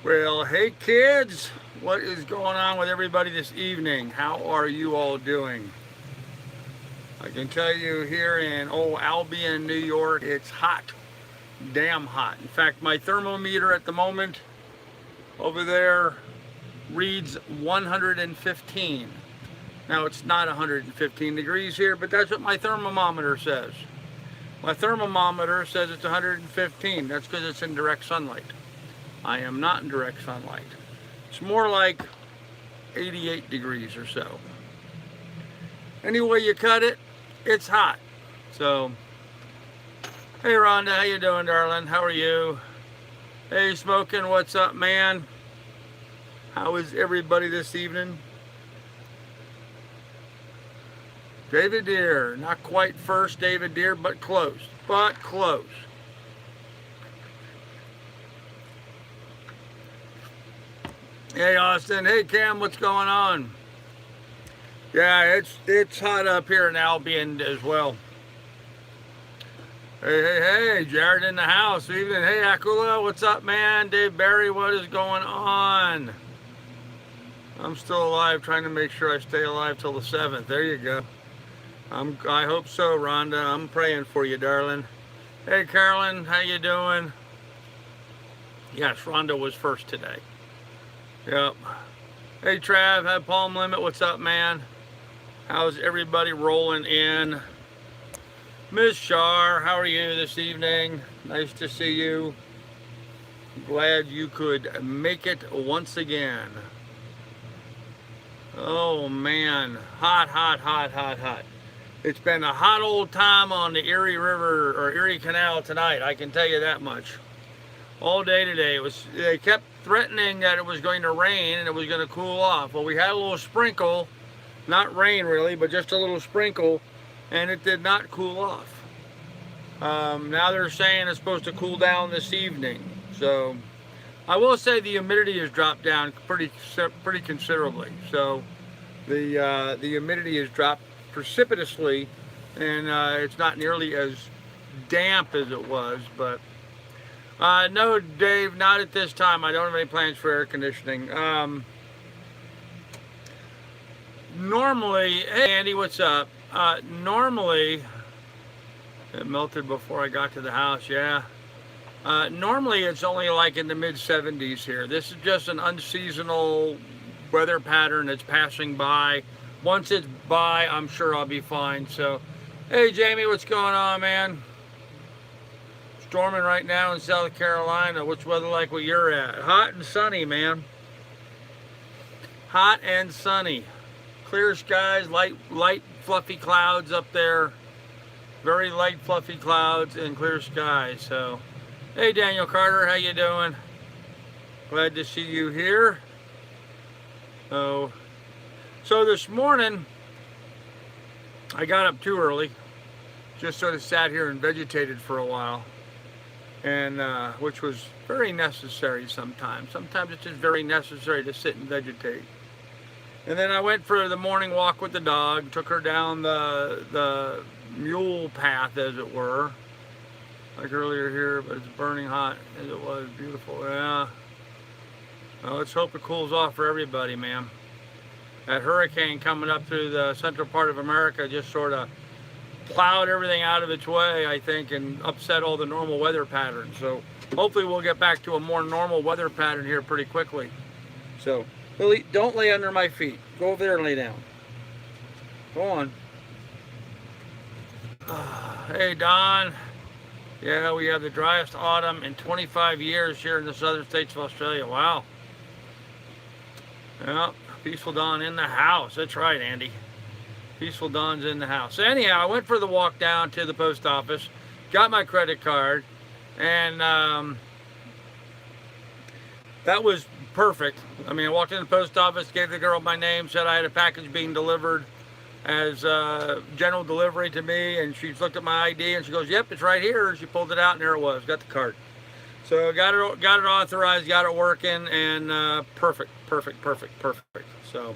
Well, hey kids, what is going on with everybody this evening? How are you all doing? I can tell you here in old Albion, New York, it's hot, damn hot. In fact, my thermometer at the moment over there reads 115. Now, it's not 115 degrees here, but that's what my thermometer says. My thermometer says it's 115. That's because it's in direct sunlight. I am not in direct sunlight. It's more like 88 degrees or so. Any way you cut it, it's hot. So, hey Rhonda, how you doing, darling? How are you? Hey Smoking, what's up, man? How is everybody this evening? David Deere, not quite first David Deere, but close. But close. Hey Austin, hey Cam, what's going on? Yeah, it's hot up here in Albion as well. Hey, Jared in the house. Evening. Hey, Akula, what's up, man? Dave Barry, what is going on? I'm still alive, trying to make sure I stay alive till the 7th. There you go. I hope so, Rhonda. I'm praying for you, darling. Hey, Carolyn, how you doing? Yes, Rhonda was first today. Yep. Hey, Trav, have Palm Limit. What's up, man? How's everybody rolling in? Miss Shar, how are you this evening? Nice to see you. Glad you could make it once again. Oh man, hot, hot, hot, hot, hot. It's been a hot old time on the Erie River or Erie Canal tonight, I can tell you that much. All day today. They kept threatening that it was going to rain and it was going to cool off. Well, we had a little sprinkle, not rain really, but just a little sprinkle, and it did not cool off. Now they're saying it's supposed to cool down this evening. So I will say the humidity has dropped down pretty considerably. So the humidity has dropped precipitously, and it's not nearly as damp as it was. But no, Dave, not at this time. I don't have any plans for air conditioning. Normally, hey Andy, what's up? Normally, it melted before I got to the house, yeah. Normally it's only like in the mid 70s here. This is just an unseasonal weather pattern that's passing by. Once it's by, I'm sure I'll be fine. So, hey Jamie, what's going on, man? Storming right now in South Carolina. What's weather like where you're at? Hot and sunny, man. Hot and sunny. Clear skies, light fluffy clouds up there. Very light fluffy clouds and clear skies. So, hey Daniel Carter, how you doing? Glad to see you here. So this morning I got up too early. Just sort of sat here and vegetated for a while, and which was very necessary sometimes. Sometimes it's just very necessary to sit and vegetate. And then I went for the morning walk with the dog, took her down the mule path, as it were, like earlier here, but it's burning hot as it was. Beautiful, yeah. Well, let's hope it cools off for everybody, man. That hurricane coming up through the central part of America just sort of plowed everything out of its way, I think, and upset all the normal weather patterns. So hopefully we'll get back to a more normal weather pattern here pretty quickly. So, Lily, don't lay under my feet. Go over there and lay down. Go on. Hey, Don. Yeah, we have the driest autumn in 25 years here in the southern states of Australia. Wow. Yeah, Peaceful Dawn in the house. That's right, Andy. Peaceful Dawn's in the house. So anyhow, I went for the walk down to the post office, got my credit card, and that was perfect. I mean, I walked in the post office, gave the girl my name, said I had a package being delivered as general delivery to me, and she looked at my ID and she goes, "Yep, it's right here." She pulled it out, and there it was. Got the card. So got it authorized, got it working, and perfect. So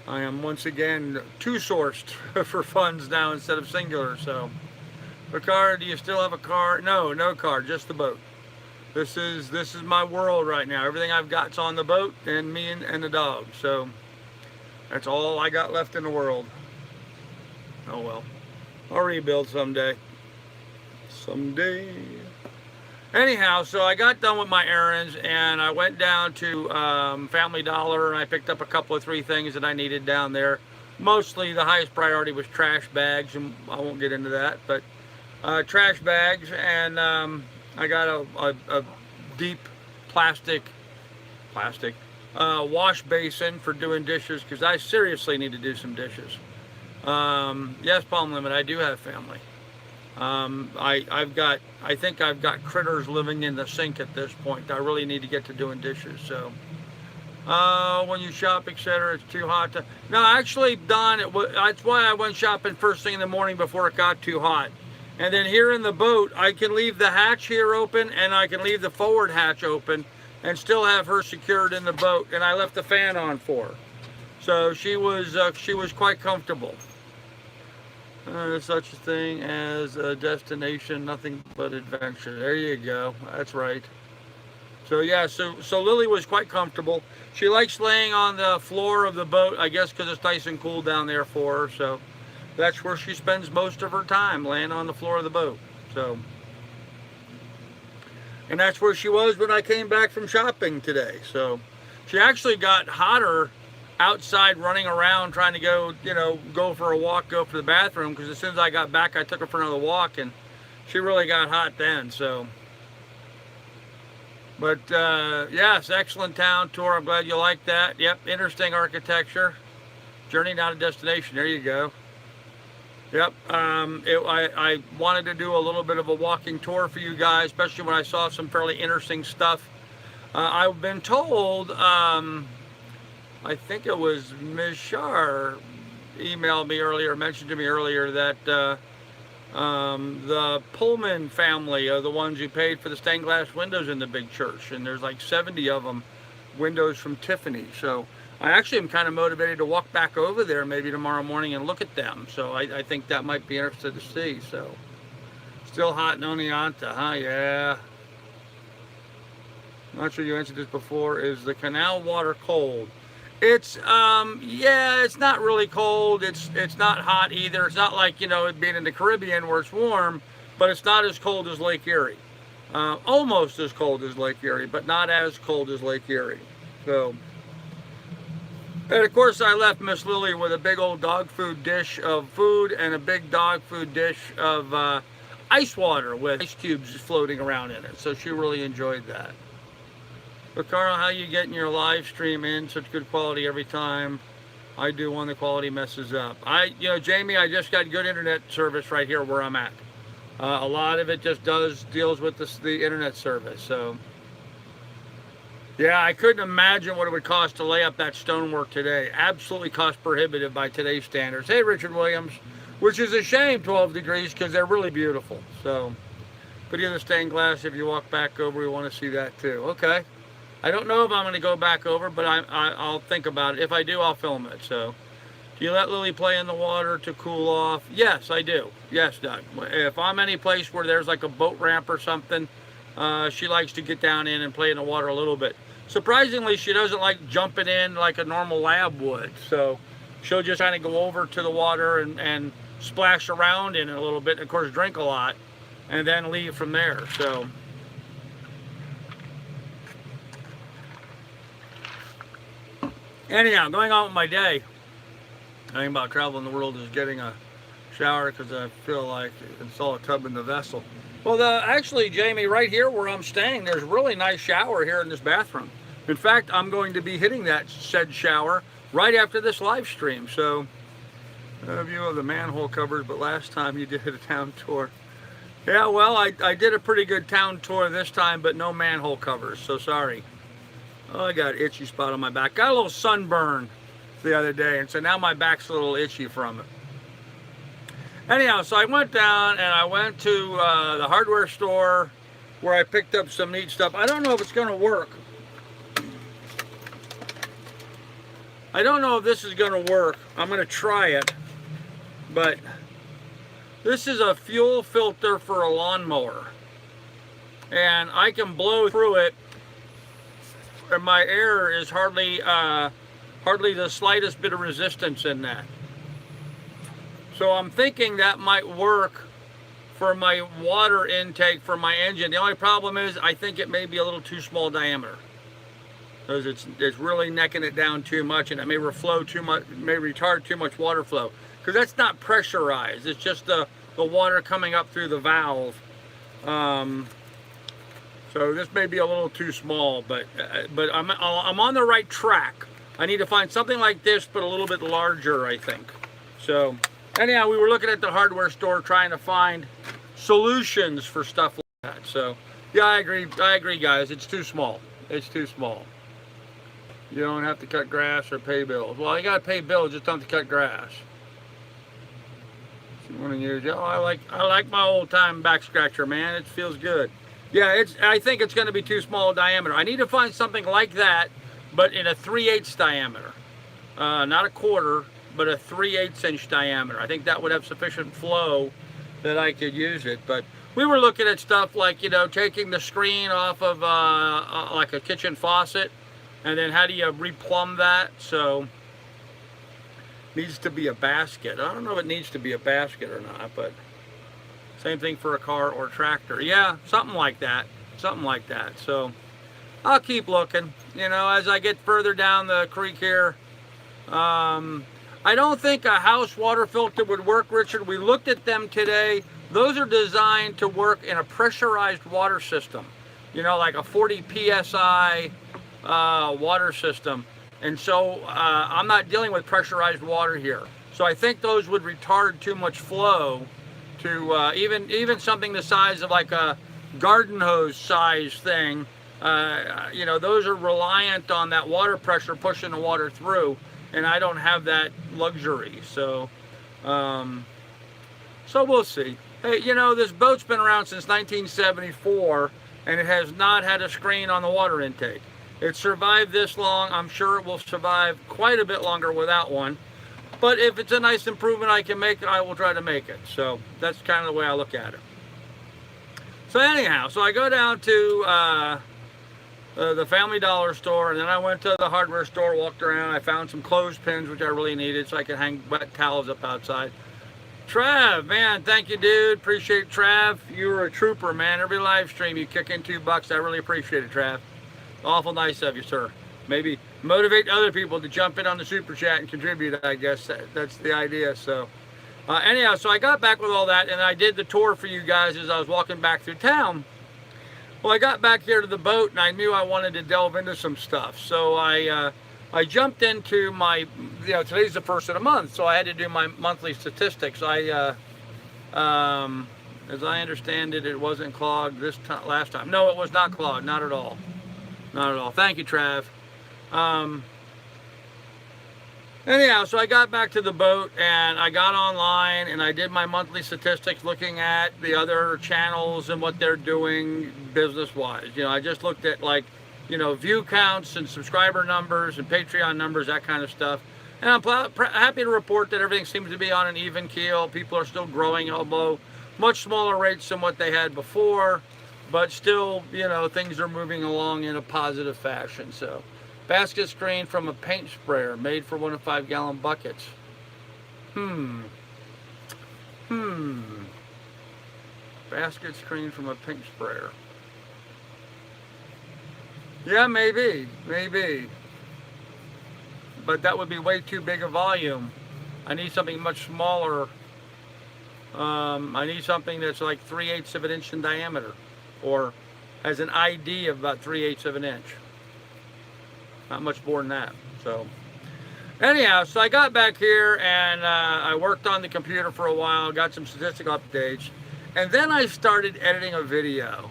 I am once again two-sourced for funds now instead of singular. So, a car? Do you still have a car? No car, just the boat. This is my world right now. Everything I've got's on the boat, and me and the dog. So that's all I got left in the world. Oh well, I'll rebuild someday. Someday. Anyhow, so I got done with my errands, and I went down to Family Dollar, and I picked up a couple of 3 things that I needed down there. Mostly the highest priority was trash bags, and I won't get into that, but trash bags, and I got a deep plastic wash basin for doing dishes, because I seriously need to do some dishes. Yes, Palm Limit, I do have family. I think I've got critters living in the sink at this point. I really need to get to doing dishes. So, when you shop, etc., it's too hot to. No, actually, Don, that's why I went shopping first thing in the morning before it got too hot. And then here in the boat, I can leave the hatch here open, and I can leave the forward hatch open, and still have her secured in the boat. And I left the fan on for her, so she was quite comfortable. Such a thing as a destination, nothing but adventure. There you go. That's right. So yeah, so Lily was quite comfortable. She likes laying on the floor of the boat, I guess, because it's nice and cool down there for her. So that's where she spends most of her time, laying on the floor of the boat. So, and that's where she was when I came back from shopping today. So she actually got hotter outside running around trying to go for a walk, go for the bathroom, because as soon as I got back, I took her for another walk, and she really got hot then. So, but yes, excellent town tour. I'm glad you liked that. Yep, interesting architecture. Journey, not a destination. There you go. Yep, I wanted to do a little bit of a walking tour for you guys, especially when I saw some fairly interesting stuff. I've been told, I think it was Ms. Shar emailed me earlier, mentioned to me earlier that the Pullman family are the ones who paid for the stained glass windows in the big church, and there's like 70 of them, windows from Tiffany. So I actually am kind of motivated to walk back over there maybe tomorrow morning and look at them. So I think that might be interesting to see. So still hot in Oneonta, huh? Yeah. Not sure you answered this before. Is the canal water cold? It's yeah, it's not really cold. It's not hot either. It's not like, it being in the Caribbean where it's warm, but it's not as cold as Lake Erie. Almost as cold as Lake Erie, but not as cold as Lake Erie. So, and of course I left Miss Lily with a big old dog food dish of food and a big dog food dish of ice water with ice cubes floating around in it. So she really enjoyed that. But Carl, how you getting your live stream in such good quality every time? I do when the quality messes up. Jamie, I just got good internet service right here where I'm at. A lot of it just deals with the internet service. So yeah, I couldn't imagine what it would cost to lay up that stonework today. Absolutely cost prohibitive by today's standards. Hey, Richard Williams, which is a shame, 12 degrees, because they're really beautiful. So, put in the stained glass. If you walk back over, we want to see that too. Okay. I don't know if I'm going to go back over, but I'll think about it. If I do, I'll film it. So, do you let Lily play in the water to cool off? Yes, I do. Yes, Doug. If I'm any place where there's like a boat ramp or something, she likes to get down in and play in the water a little bit. Surprisingly, she doesn't like jumping in like a normal lab would. So, she'll just kind of go over to the water and splash around in it a little bit, and of course drink a lot, and then leave from there. So, anyhow, going on with my day. Thinking about traveling the world is getting a shower because I feel like it's all a tub in the vessel. Well, actually, Jamie, right here where I'm staying, there's a really nice shower here in this bathroom. In fact, I'm going to be hitting that said shower right after this live stream. So, a view of the manhole covers, but last time you did a town tour. Yeah, well, I did a pretty good town tour this time, but no manhole covers, so sorry. Oh, I got an itchy spot on my back. Got a little sunburn the other day, and so now my back's a little itchy from it. Anyhow, so I went down and I went to the hardware store where I picked up some neat stuff. I don't know if it's going to work. I don't know if this is going to work. I'm going to try it. But this is a fuel filter for a lawnmower. and I can blow through it, and my air is hardly the slightest bit of resistance in that. So I'm thinking that might work for my water intake for my engine. The only problem is I think it may be a little too small diameter, because it's really necking it down too much, and it may reflow too much, may retard too much water flow, because that's not pressurized. It's just the water coming up through the valve. So this may be a little too small, but I'm on the right track. I need to find something like this, but a little bit larger, I think. So anyhow, we were looking at the hardware store trying to find solutions for stuff like that. So yeah, I agree, guys. It's too small. It's too small. You don't have to cut grass or pay bills. Well, you gotta pay bills, just don't have to cut grass. So you want to use? Oh, I like my old time back scratcher, man. It feels good. Yeah, I think it's going to be too small a diameter. I need to find something like that, but in a 3/8 diameter, not a quarter, but a 3/8 inch diameter. I think that would have sufficient flow that I could use it. But we were looking at stuff like, you know, taking the screen off of like a kitchen faucet, and then how do you replumb that? So needs to be a basket. I don't know if it needs to be a basket or not, but same thing for a car or tractor. Yeah, something like that. Something like that. So I'll keep looking, you know, as I get further down the creek here. I don't think a house water filter would work, Richard. We looked at them today. Those are designed to work in a pressurized water system, you know, like a 40 psi water system. And so I'm not dealing with pressurized water here. So I think those would retard too much flow to even something the size of like a garden hose size thing. You know, those are reliant on that water pressure pushing the water through, and I don't have that luxury. So so we'll see. Hey, you know, this boat's been around since 1974, and it has not had a screen on the water intake. It survived this long. I'm sure it will survive quite a bit longer without one. But if it's a nice improvement I can make, I will try to make it. So that's kind of the way I look at it. So anyhow, so I go down to the Family Dollar store, and then I went to the hardware store, walked around. I found some clothespins, which I really needed, so I could hang wet towels up outside. Trav, man, thank you, dude. Appreciate it, Trav. You were a trooper, man. Every live stream you kick in $2. I really appreciate it, Trav. Awful nice of you, sir. Maybe motivate other people to jump in on the super chat and contribute. I guess that's the idea. So anyhow, so I got back with all that, and I did the tour for you guys as I was walking back through town. Well, I got back here to the boat, and I knew I wanted to delve into some stuff. So I jumped into my, you know, today's the first of the month, so I had to do my monthly statistics. As I understand it, it wasn't clogged this time, last time. No, it was not clogged, not at all. Not at all. Thank you, Trav. Anyhow, so I got back to the boat, and I got online, and I did my monthly statistics looking at the other channels and what they're doing business-wise. You know, I just looked at, like, you know, view counts and subscriber numbers and Patreon numbers, that kind of stuff. And I'm happy to report that everything seems to be on an even keel. People are still growing, although much smaller rates than what they had before. But still, you know, things are moving along in a positive fashion. So, basket screen from a paint sprayer made for 1 of 5 gallon buckets. Basket screen from a paint sprayer. Yeah, maybe. But that would be way too big a volume. I need something much smaller. I need something that's like 3/8 of an inch in diameter, or has an ID of about 3/8 of an inch. Not much more than that. So anyhow, so I got back here, and I worked on the computer for a while, got some statistical updates, and then I started editing a video.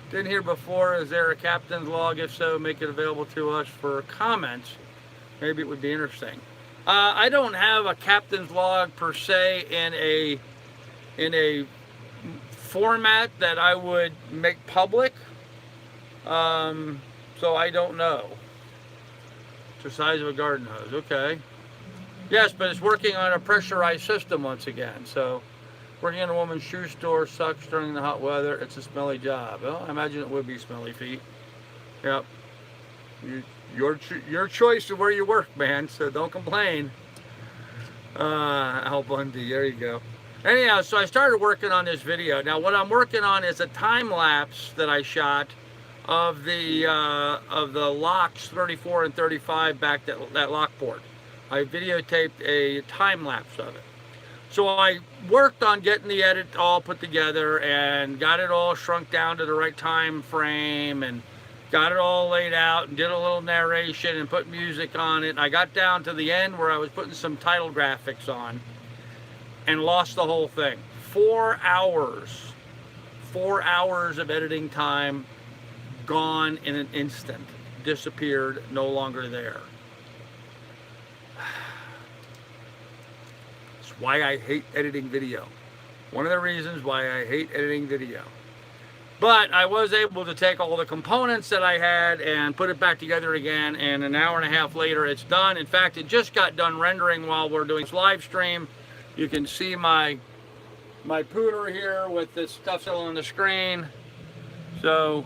Didn't hear before, is there a captain's log? If so, make it available to us for comments. Maybe it would be interesting. I don't have a captain's log per se in a format that I would make public. So I don't know. It's the size of a garden hose. Okay. Yes, but it's working on a pressurized system once again. So Working in a woman's shoe store sucks during the hot weather. It's a smelly job. Well, I imagine it would be smelly feet. Yep. Your choice of where you work, man. So don't complain. Al Bundy. There you go. Anyhow, so I started working on this video. Now, what I'm working on is a time lapse that I shot of the locks 34 and 35 back that lock port. I videotaped a time lapse of it. So I worked on getting the edit all put together and got it all shrunk down to the right time frame and got it all laid out and did a little narration and put music on it. I got down to the end where I was putting some title graphics on and lost the whole thing. 4 hours. 4 hours of editing time gone in an instant. Disappeared, no longer there. That's why I hate editing video. One of the reasons why I hate editing video. But I was able to take all the components that I had and put it back together again, and an hour and a half later it's done. In fact, it just got done rendering while we're doing this live stream. You can see my pooter here with this stuff still on the screen. So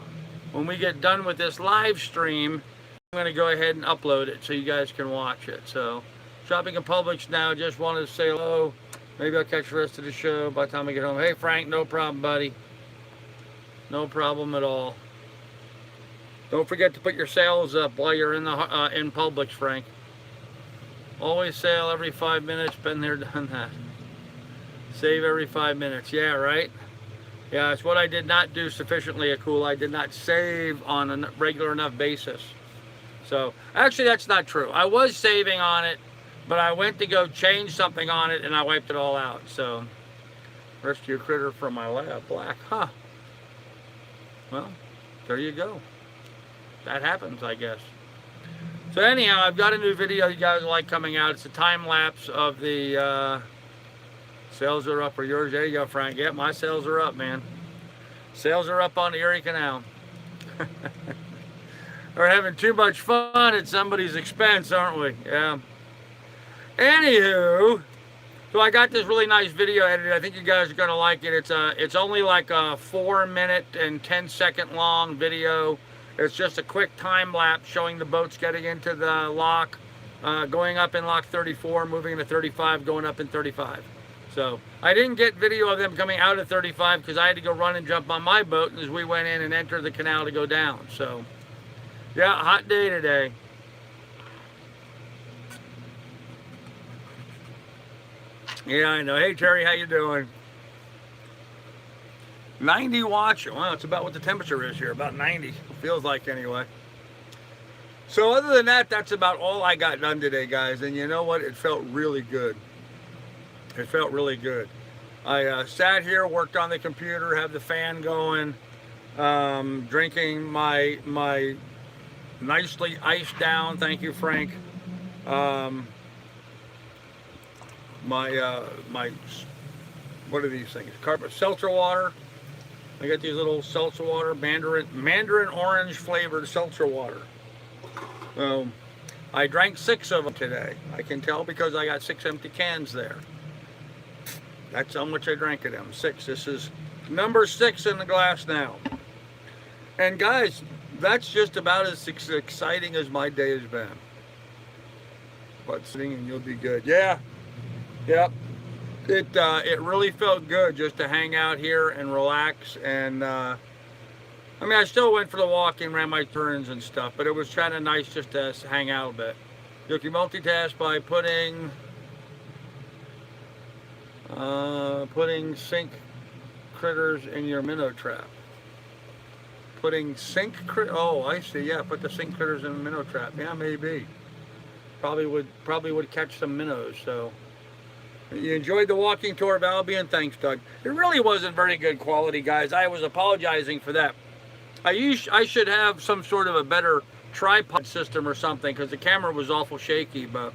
when we get done with this live stream, I'm going to go ahead and upload it so you guys can watch it. So shopping in Publix now, just wanted to say hello. Maybe I'll catch the rest of the show by the time I get home. Hey Frank, no problem, buddy. No problem at all. Don't forget to put your sales up while you're in Publix, Frank. Always sale every 5 minutes. Been there, done that. Save every 5 minutes. Yeah, right? Yeah, it's what I did not do sufficiently cool. I did not save on a regular enough basis. So, actually that's not true. I was saving on it, but I went to go change something on it and I wiped it all out. So, rescue critter from my lab. Black, huh? Well, there you go. That happens, I guess. So anyhow, I've got a new video you guys like coming out. It's a time lapse of the sales are up for yours. There you go, Frank. Yeah, my sales are up, man. Sales are up on the Erie Canal. We're having too much fun at somebody's expense, aren't we? Yeah. Anywho, so I got this really nice video edited. I think you guys are gonna like it. It's only like a 4-minute and 10-second long video. It's just a quick time lapse showing the boats getting into the lock, going up in lock 34, moving into 35, going up in 35. So I didn't get video of them coming out of 35 because I had to go run and jump on my boat as we went in and entered the canal to go down. So yeah, hot day today. Yeah, I know. Hey Terry, how you doing? 90 watts. Well, it's about what the temperature is here, about 90. Feels like anyway. So other than that, that's about all I got done today, guys. And you know what? It felt really good. It felt really good. I sat here, worked on the computer, have the fan going, drinking my nicely iced down, thank you, Frank, my what are these things? Seltzer water. I got these little seltzer water, mandarin orange flavored seltzer water. I drank 6 of them today. I can tell because I got 6 empty cans there. That's how much I drank of them. 6. This is number 6 in the glass now. And guys, that's just about as exciting as my day has been. But sitting and you'll be good. Yeah. Yep. It really felt good just to hang out here and relax. And I mean, I still went for the walking, ran my turns and stuff, but it was kind of nice just to hang out a bit. You can multitask by putting sink critters in your minnow trap. Oh, I see. Yeah, put the sink critters in a minnow trap. Yeah, maybe. Probably would catch some minnows. So. You enjoyed the walking tour of Albion? Thanks, Doug. It really wasn't very good quality, guys. I was apologizing for that. I should have some sort of a better tripod system or something because the camera was awful shaky, but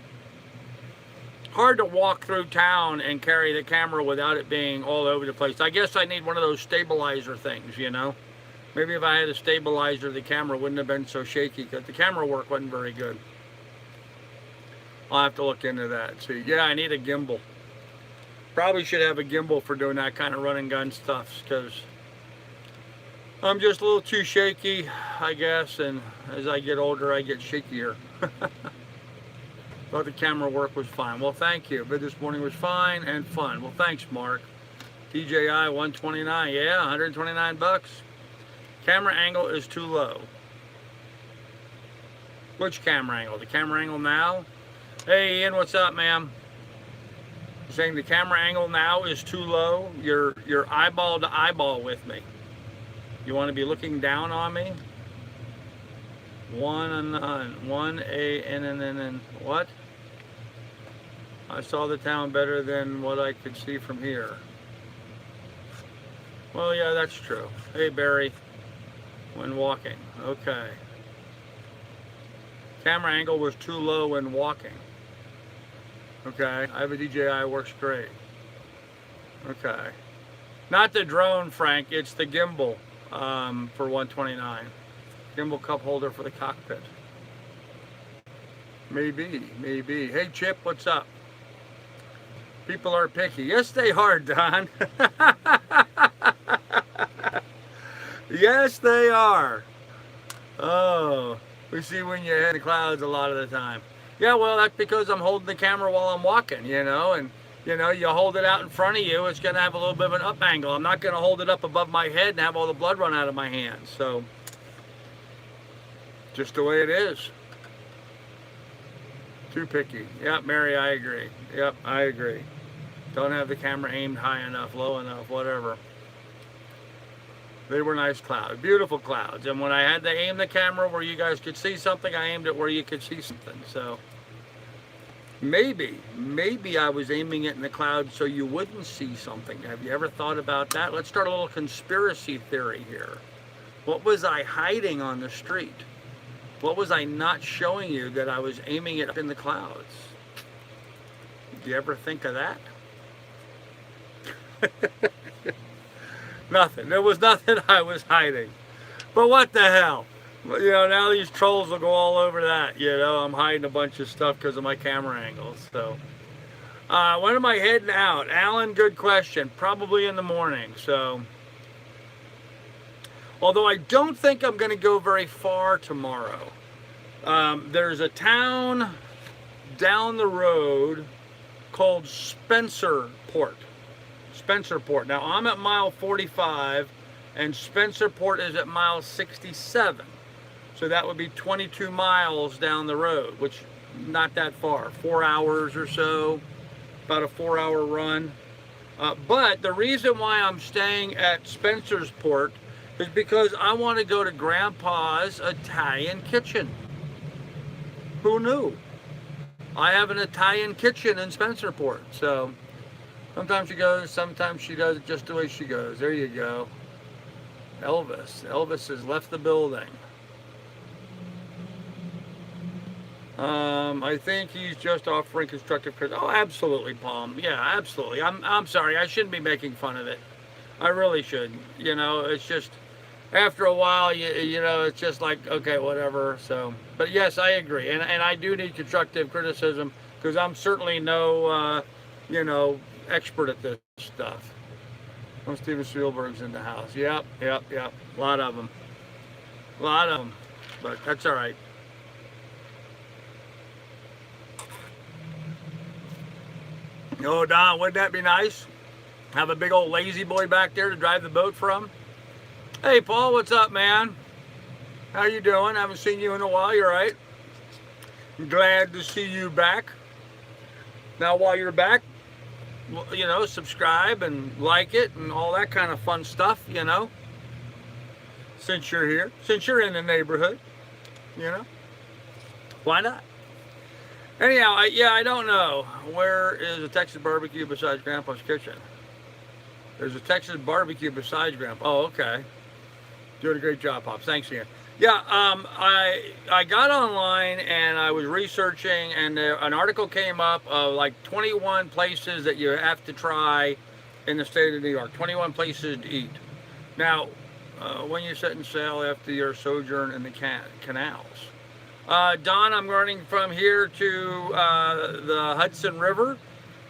hard to walk through town and carry the camera without it being all over the place. I guess I need one of those stabilizer things, you know? Maybe if I had a stabilizer, the camera wouldn't have been so shaky because the camera work wasn't very good. I'll have to look into that. See, yeah, I need a gimbal. Probably should have a gimbal for doing that kind of run and gun stuff, because I'm just a little too shaky, I guess, and as I get older, I get shakier. But the camera work was fine. Well, thank you. But this morning was fine and fun. Well, thanks, Mark. DJI 129, yeah, 129 bucks. Camera angle is too low. Which camera angle? The camera angle now? Hey, Ian, what's up, ma'am? Saying the camera angle now is too low. You're eyeball to eyeball with me. You want to be looking down on me? One A N what? I saw the town better than what I could see from here. Well, yeah, that's true. Hey, Barry. When walking. Okay. Camera angle was too low when walking. Okay. I have a DJI, works great. Okay. Not the drone, Frank. It's the gimbal for 129. Gimbal cup holder for the cockpit. Maybe. Hey, Chip, what's up? People are picky. Yes, they are, Don. Yes, they are. Oh, we see when you're in the clouds a lot of the time. Yeah, well, that's because I'm holding the camera while I'm walking, and you hold it out in front of you, it's going to have a little bit of an up angle. I'm not going to hold it up above my head and have all the blood run out of my hands. So, just the way it is. Too picky. Yep, Mary, I agree. Yep, I agree. Don't have the camera aimed high enough, low enough, whatever. They were nice clouds, beautiful clouds. And when I had to aim the camera where you guys could see something, I aimed it where you could see something. So maybe I was aiming it in the clouds so you wouldn't see something. Have you ever thought about that? Let's start a little conspiracy theory here. What was I hiding on the street? What was I not showing you that I was aiming it up in the clouds? Do you ever think of that? Nothing. There was nothing I was hiding. But what the hell? Now these trolls will go all over that. I'm hiding a bunch of stuff because of my camera angles. So, when am I heading out? Alan, good question. Probably in the morning. So, although I don't think I'm going to go very far tomorrow. There's a town down the road called Spencerport. Now, I'm at mile 45, and Spencerport is at mile 67. So that would be 22 miles down the road, which not that far, 4 hours or so, about a 4-hour run. But the reason why I'm staying at Spencerport is because I want to go to Grandpa's Italian kitchen. Who knew? I have an Italian kitchen in Spencerport, so sometimes she goes, sometimes she does it just the way she goes. There you go. Elvis has left the building. I think he's just offering constructive criticism. Oh, absolutely, Palm. Yeah, absolutely. I'm sorry. I shouldn't be making fun of it. I really shouldn't. It's just after a while, it's just like, okay, whatever. So, but yes, I agree, and I do need constructive criticism because I'm certainly no, expert at this stuff. Oh, Steven Spielberg's in the house. Yep. A lot of them. But that's all right. Oh, Don, wouldn't that be nice? Have a big old lazy boy back there to drive the boat from. Hey, Paul, what's up, man? How you doing? Haven't seen you in a while. You're right. Glad to see you back. Now, while you're back, subscribe and like it and all that kind of fun stuff, since you're here, since you're in the neighborhood, why not? Anyhow, I don't know. Where is a Texas barbecue besides Grandpa's kitchen? There's a Texas barbecue besides Grandpa. Oh, okay. Doing a great job, Pops. Thanks, Ian. Yeah, I got online and I was researching, and an article came up of like 21 places that you have to try in the state of New York. 21 places to eat. Now, when you set and sail after your sojourn in the canals. Don, I'm running from here to the Hudson River.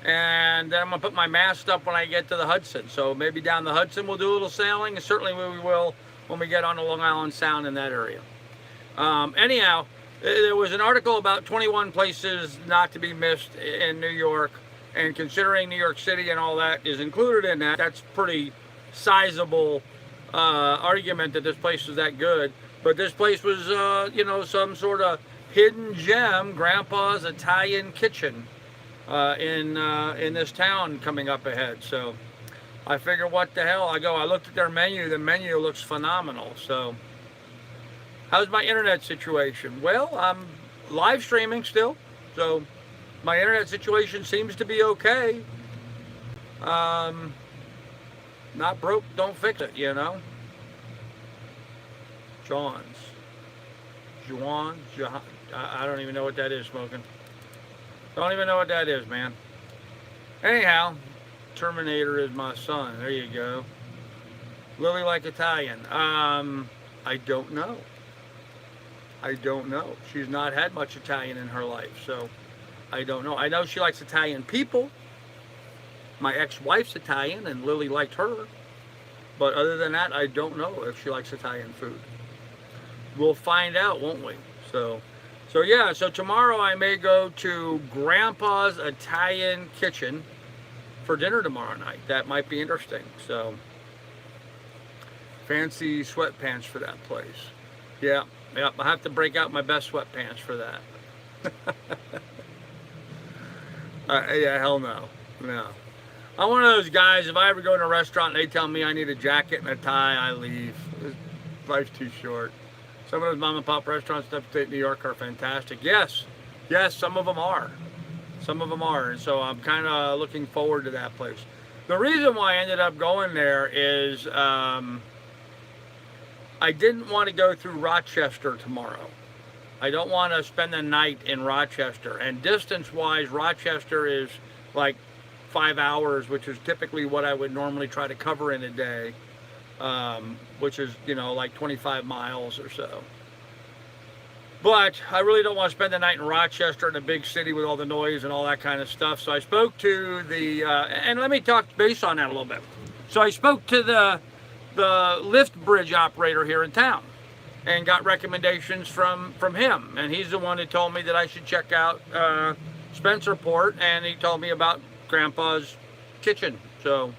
And then I'm going to put my mast up when I get to the Hudson. So maybe down the Hudson we'll do a little sailing. And certainly we will when we get on the Long Island Sound in that area. Anyhow, there was an article about 21 places not to be missed in New York. And considering New York City and all that is included in that, that's pretty sizable argument that this place was that good. But this place was, you know, some sort of hidden gem, Grandpa's Italian Kitchen in this town coming up ahead. So I figure, what the hell? I looked at their menu. The menu looks phenomenal. So how's my internet situation? Well, I'm live streaming still. So my internet situation seems to be okay. Not broke, don't fix it, you know. Juan, I don't even know what that is, smoking. Don't even know what that is, man. Anyhow, Terminator is my son. There you go. Lily like Italian. I don't know. She's not had much Italian in her life, so I don't know. I know she likes Italian people. My ex-wife's Italian, and Lily liked her. But other than that, I don't know if she likes Italian food. We'll find out, won't we? So yeah, so tomorrow I may go to Grandpa's Italian Kitchen for dinner tomorrow night. That might be interesting. So fancy sweatpants for that place. Yeah, I have to break out my best sweatpants for that. Yeah, hell no. I'm one of those guys, if I ever go in a restaurant and they tell me I need a jacket and a tie, I leave. Life's too short. Some of those mom and pop restaurants in upstate New York are fantastic. Yes, some of them are. And so I'm kind of looking forward to that place. The reason why I ended up going there is I didn't want to go through Rochester tomorrow. I don't want to spend the night in Rochester. And distance-wise, Rochester is like 5 hours, which is typically what I would normally try to cover in a day. Which is, you know, like 25 miles or so. But I really don't want to spend the night in Rochester, in a big city with all the noise and all that kind of stuff. So I spoke to the, and let me talk base on that a little bit. So I spoke to the lift bridge operator here in town and got recommendations from him. And he's the one who told me that I should check out Spencerport, and he told me about Grandpa's Kitchen. So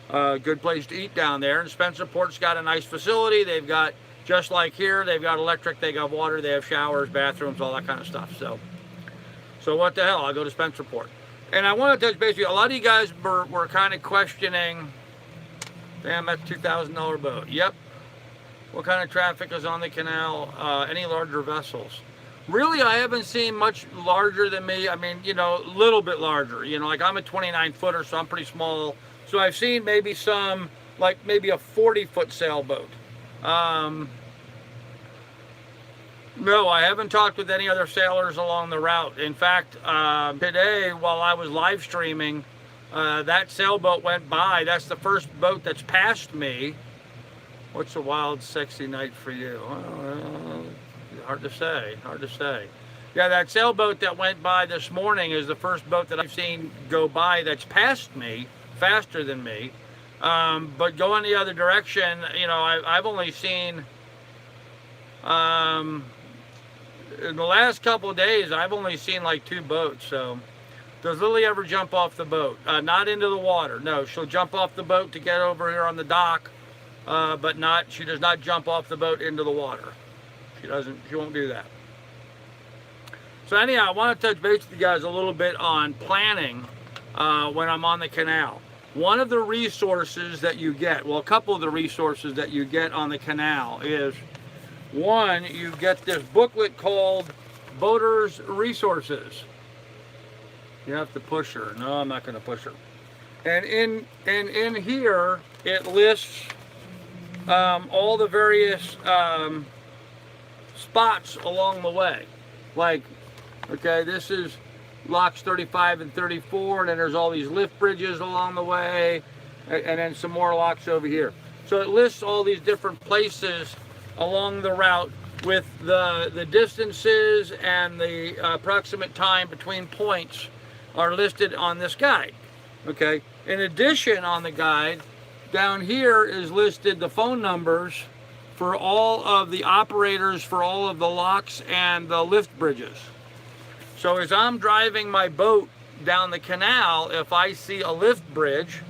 good place to eat down there. And Spencerport's got a nice facility. They've got, just like here, they've got electric, they got water, they have showers, bathrooms, all that kind of stuff. So what the hell, I'll go to Spencerport. And I want to touch base with you. A lot of you guys were kind of questioning, damn, that's a $2,000 boat. Yep. What kind of traffic is on the canal? Any larger vessels? Really, I haven't seen much larger than me. I mean, you know, a little bit larger. You know, like I'm a 29-footer, so I'm pretty small. So I've seen maybe some, like maybe a 40-foot sailboat. No, I haven't talked with any other sailors along the route. In fact, today, while I was live streaming, that sailboat went by. That's the first boat that's passed me. What's a wild, sexy night for you? Hard to say. Yeah, that sailboat that went by this morning is the first boat that I've seen go by that's passed me, faster than me. But going the other direction, you know, I've only seen, in the last couple of days, I've only seen like 2 boats. So does Lily ever jump off the boat? Not into the water. No, she'll jump off the boat to get over here on the dock, but she does not jump off the boat into the water. She won't do that. So anyhow, I want to touch base with you guys a little bit on planning when I'm on the canal. One of the resources that you get, well, a couple of the resources that you get on the canal is, one, you get this booklet called Boaters Resources. You have to push her. No, I'm not going to push her. And in here, it lists all the various spots along the way. Like, okay, this is locks 35 and 34, and then there's all these lift bridges along the way, and then some more locks over here. So it lists all these different places along the route with the distances and the approximate time between points are listed on this guide. Okay. In addition, on the guide, down here is listed the phone numbers for all of the operators for all of the locks and the lift bridges. So as I'm driving my boat down the canal, if I see a lift bridge,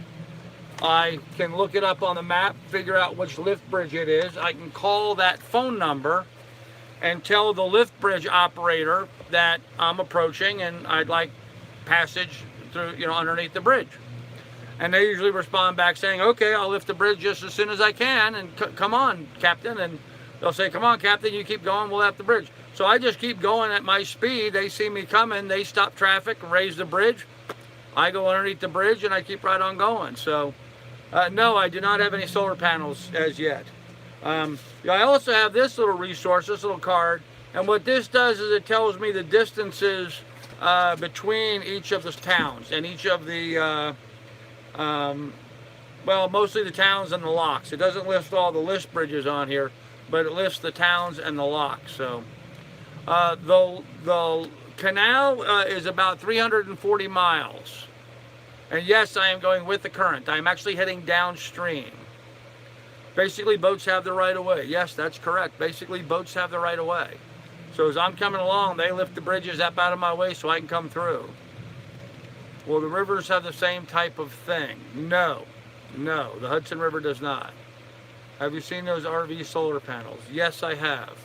I can look it up on the map, figure out which lift bridge it is. I can call that phone number and tell the lift bridge operator that I'm approaching and I'd like passage through, underneath the bridge. And they usually respond back saying, okay, I'll lift the bridge just as soon as I can, and come on, Captain. And they'll say, come on, Captain, you keep going, we'll lift the bridge. So I just keep going at my speed. They see me coming, they stop traffic, raise the bridge. I go underneath the bridge and I keep right on going. So no, I do not have any solar panels as yet. I also have this little resource, this little card, and what this does is it tells me the distances between each of the towns and each of the, well, mostly the towns and the locks. It doesn't list all the lift bridges on here, but it lists the towns and the locks. So the canal is about 340 miles. And yes, I am going with the current. I'm actually heading downstream. Basically, boats have the right of way. Yes, that's correct. Basically, boats have the right of way. So as I'm coming along, they lift the bridges up out of my way so I can come through. Will the rivers have the same type of thing? No, the Hudson River does not. Have you seen those RV solar panels? Yes, I have.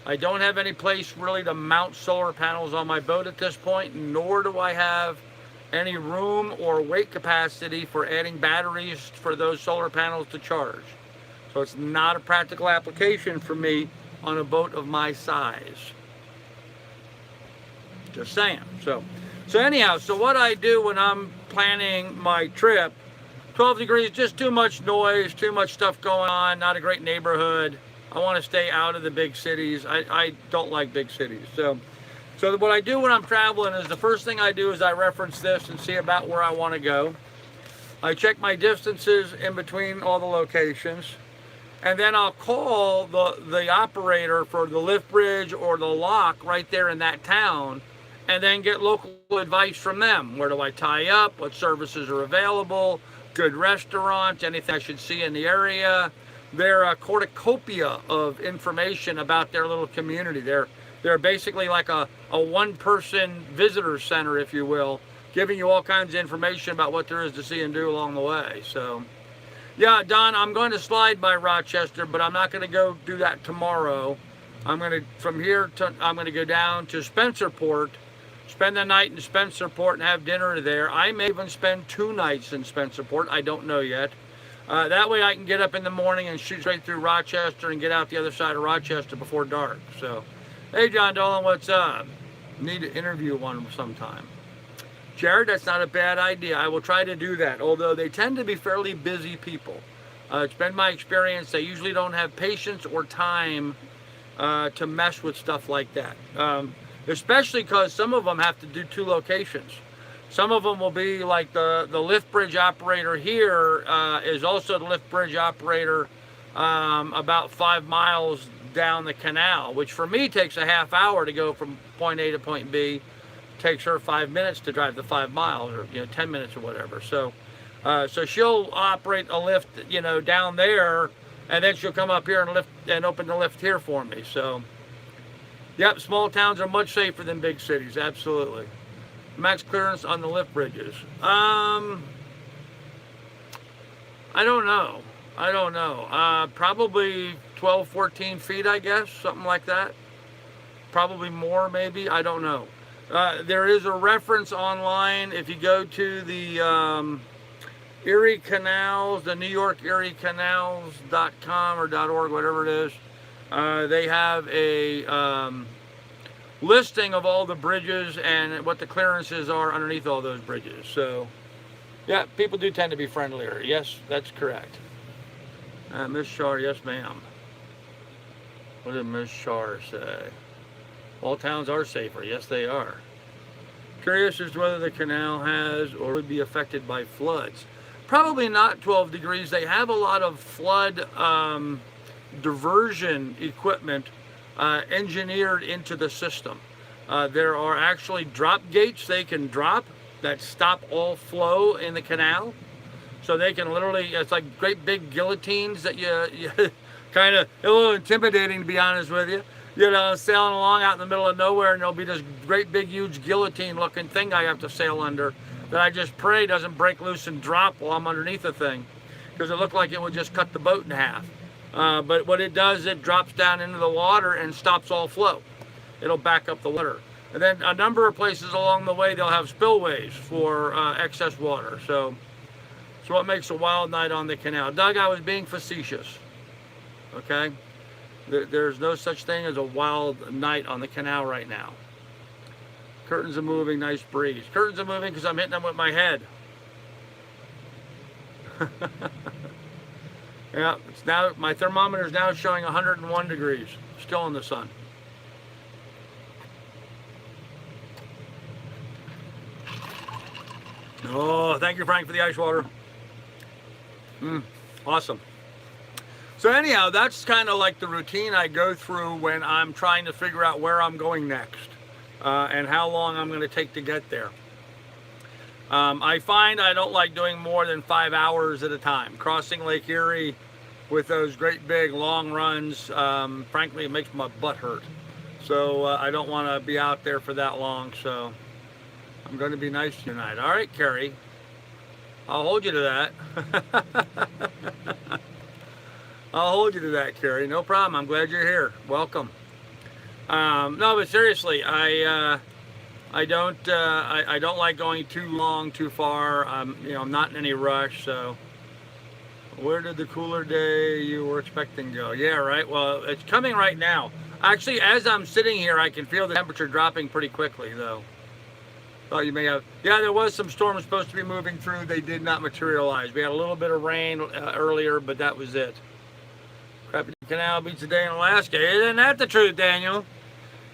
I don't have any place really to mount solar panels on my boat at this point, nor do I have any room or weight capacity for adding batteries for those solar panels to charge. So it's not a practical application for me on a boat of my size. Just saying. So anyhow, so what I do when I'm planning my trip, 12 degrees, just too much noise, too much stuff going on, not a great neighborhood. I want to stay out of the big cities. I don't like big cities. So what I do when I'm traveling is the first thing I do is I reference this and see about where I want to go. I check my distances in between all the locations. And then I'll call the operator for the lift bridge or the lock right there in that town, and then get local advice from them. Where do I tie up? What services are available? Good restaurants? Anything I should see in the area? They're a cornucopia of information about their little community. They're basically like a one-person visitor center, if you will, giving you all kinds of information about what there is to see and do along the way. So, yeah, Don, I'm going to slide by Rochester, but I'm not going to go do that tomorrow. I'm going to go down to Spencerport, spend the night in Spencerport and have dinner there. I may even spend 2 nights in Spencerport. I don't know yet. That way I can get up in the morning and shoot straight through Rochester and get out the other side of Rochester before dark. So, hey, John Dolan, what's up? Need to interview one sometime. Jared, that's not a bad idea. I will try to do that, although they tend to be fairly busy people. It's been my experience they usually don't have patience or time to mess with stuff like that. Especially because some of them have to do 2 locations. Some of them will be like the lift bridge operator here is also the lift bridge operator about 5 miles down the canal, which for me takes a half hour to go from point A to point B. Takes her 5 minutes to drive the 5 miles, or 10 minutes or whatever. So she'll operate a lift down there, and then she'll come up here and lift and open the lift here for me. So yep, small towns are much safer than big cities, absolutely. Max clearance on the lift bridges. I don't know. Probably 12, 14 feet, I guess, something like that. Probably more, maybe, I don't know. There is a reference online. If you go to the Erie Canals, the New York Erie Canals.com or .org, whatever it is, they have a listing of all the bridges and what the clearances are underneath all those bridges. So, yeah, people do tend to be friendlier. Yes, that's correct. Miss Shar, yes, ma'am. What did Miss Shar say? All towns are safer. Yes, they are. Curious as to whether the canal has or would be affected by floods. Probably not 12 degrees. They have a lot of flood diversion equipment engineered into the system. There are actually drop gates they can drop that stop all flow in the canal. So they can literally, it's like great big guillotines that you kind of, a little intimidating to be honest with you. You know, sailing along out in the middle of nowhere, and there'll be this great big huge guillotine looking thing I have to sail under that I just pray doesn't break loose and drop while I'm underneath the thing, because it looked like it would just cut the boat in half. But what it does, it drops down into the water and stops all flow. It'll back up the water. And then a number of places along the way, they'll have spillways for excess water. So what makes a wild night on the canal. Doug, I was being facetious, okay? There's no such thing as a wild night on the canal right now. Curtains are moving, nice breeze. Curtains are moving because I'm hitting them with my head. Yeah, it's now, my thermometer is now showing 101 degrees, still in the sun. Oh, thank you, Frank, for the ice water. Awesome. So anyhow, that's kind of like the routine I go through when I'm trying to figure out where I'm going next and how long I'm going to take to get there. I find I don't like doing more than 5 hours at a time. Crossing Lake Erie with those great big long runs, frankly, it makes my butt hurt. So I don't want to be out there for that long. So I'm going to be nice tonight. All right, Carrie. I'll hold you to that. I'll hold you to that, Carrie. No problem. I'm glad you're here. Welcome. No, but seriously, I don't like going too long, too far. I'm not in any rush. So, where did the cooler day you were expecting go? Yeah, right. Well, it's coming right now. Actually, as I'm sitting here, I can feel the temperature dropping pretty quickly, though. Thought you may have. Yeah, there was some storms supposed to be moving through. They did not materialize. We had a little bit of rain earlier, but that was it. Crappy Canal beats a day in Alaska. Isn't that the truth, Daniel?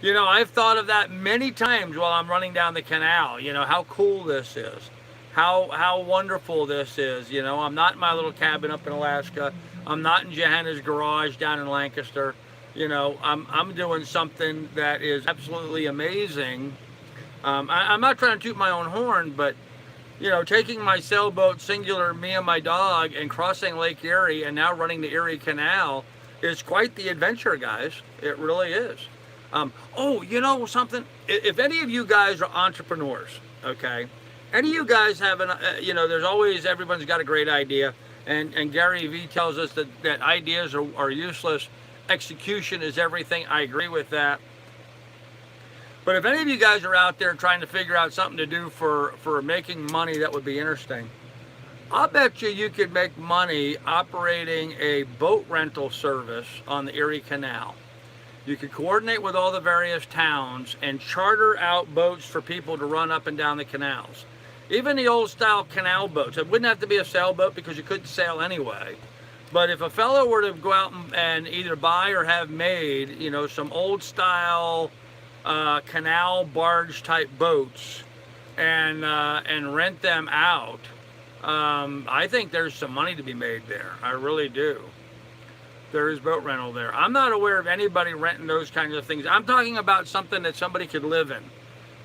You know, I've thought of that many times while I'm running down the canal. You know, how cool this is. How wonderful this is. You know, I'm not in my little cabin up in Alaska. I'm not in Johanna's garage down in Lancaster. You know, I'm doing something that is absolutely amazing. I'm not trying to toot my own horn, but, you know, taking my sailboat, singular, me and my dog, and crossing Lake Erie and now running the Erie Canal is quite the adventure, guys. It really is. Oh, you know something? If any of you guys are entrepreneurs, okay, any of you guys have there's always, everyone's got a great idea, and Gary Vee tells us that ideas are useless. Execution is everything. I agree with that. But if any of you guys are out there trying to figure out something to do for making money that would be interesting, I'll bet you could make money operating a boat rental service on the Erie Canal. You could coordinate with all the various towns and charter out boats for people to run up and down the canals. Even the old style canal boats. It wouldn't have to be a sailboat because you couldn't sail anyway. But if a fellow were to go out and either buy or have made, you know, some old style canal barge type boats and rent them out, I think there's some money to be made there. I really do. There is boat rental there. I'm not aware of anybody renting those kinds of things. I'm talking about something that somebody could live in.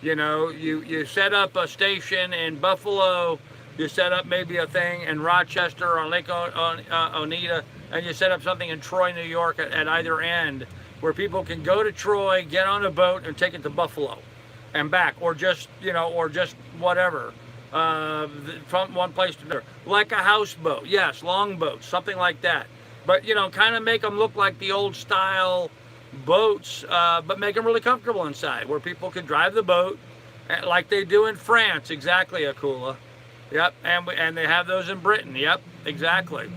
You know, you set up a station in Buffalo, you set up maybe a thing in Rochester or Lake Oneida, and you set up something in Troy, New York at either end, where people can go to Troy, get on a boat, and take it to Buffalo and back, or just whatever, from one place to another. Like a houseboat, yes, longboat, something like that. But, you know, kind of make them look like the old style boats, but make them really comfortable inside, where people can drive the boat like they do in France. Exactly, Akula. Yep, and they have those in Britain. Yep, exactly.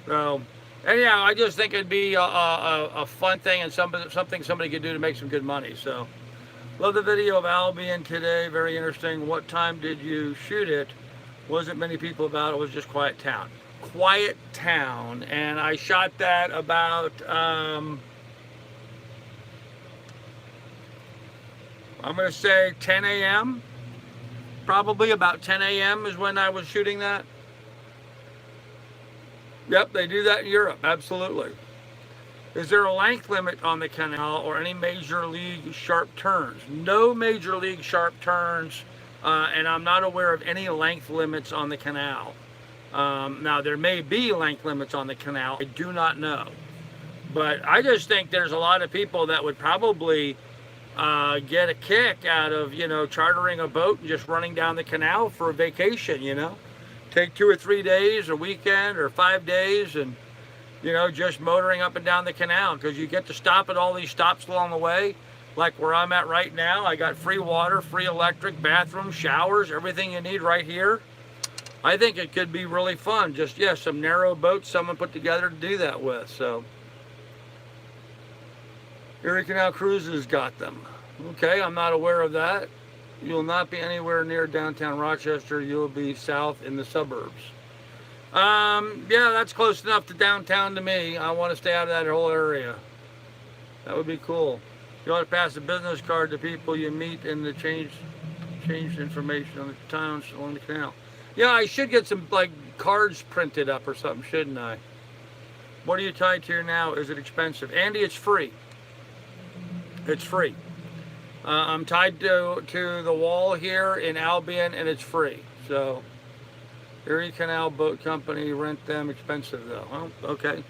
So, anyhow, I just think it'd be a fun thing and something somebody could do to make some good money. So, love the video of Albion today. Very interesting. What time did you shoot it? Wasn't many people about. It was just quiet town. Quiet town, and I shot that about I'm going to say 10 a.m. Probably about 10 a.m. is when I was shooting that. Yep, they do that in Europe, absolutely. Is there a length limit on the canal or any major league sharp turns? No major league sharp turns, and I'm not aware of any length limits on the canal. Now, there may be length limits on the canal. I do not know. But I just think there's a lot of people that would probably get a kick out of, chartering a boat and just running down the canal for a vacation. Take 2 or 3 days, a weekend, or 5 days, and just motoring up and down the canal, because you get to stop at all these stops along the way. Like where I'm at right now, I got free water, free electric, bathroom, showers, everything you need right here. I think it could be really fun. Just, some narrow boats someone put together to do that with. So, Erie Canal Cruises got them. Okay, I'm not aware of that. You'll not be anywhere near downtown Rochester. You'll be south in the suburbs. Yeah, that's close enough to downtown to me. I want to stay out of that whole area. That would be cool. You ought to pass a business card to people you meet and to change information on the towns along the canal. Yeah, I should get some cards printed up or something, shouldn't I? What are you tied to now? Is it expensive? Andy, it's free. It's free. I'm tied to the wall here in Albion, and it's free. So, Erie Canal Boat Company, rent them, expensive though. Well, okay.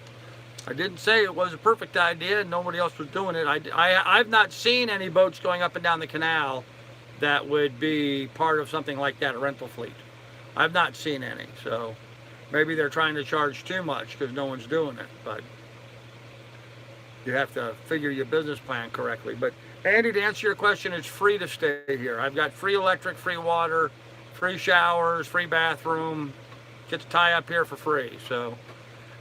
I didn't say it was a perfect idea and nobody else was doing it. I've not seen any boats going up and down the canal that would be part of something like that, a rental fleet. I've not seen any, so maybe they're trying to charge too much because no one's doing it, but you have to figure your business plan correctly. But Andy, to answer your question, it's free to stay here. I've got free electric, free water, free showers, free bathroom. Get to tie up here for free. So,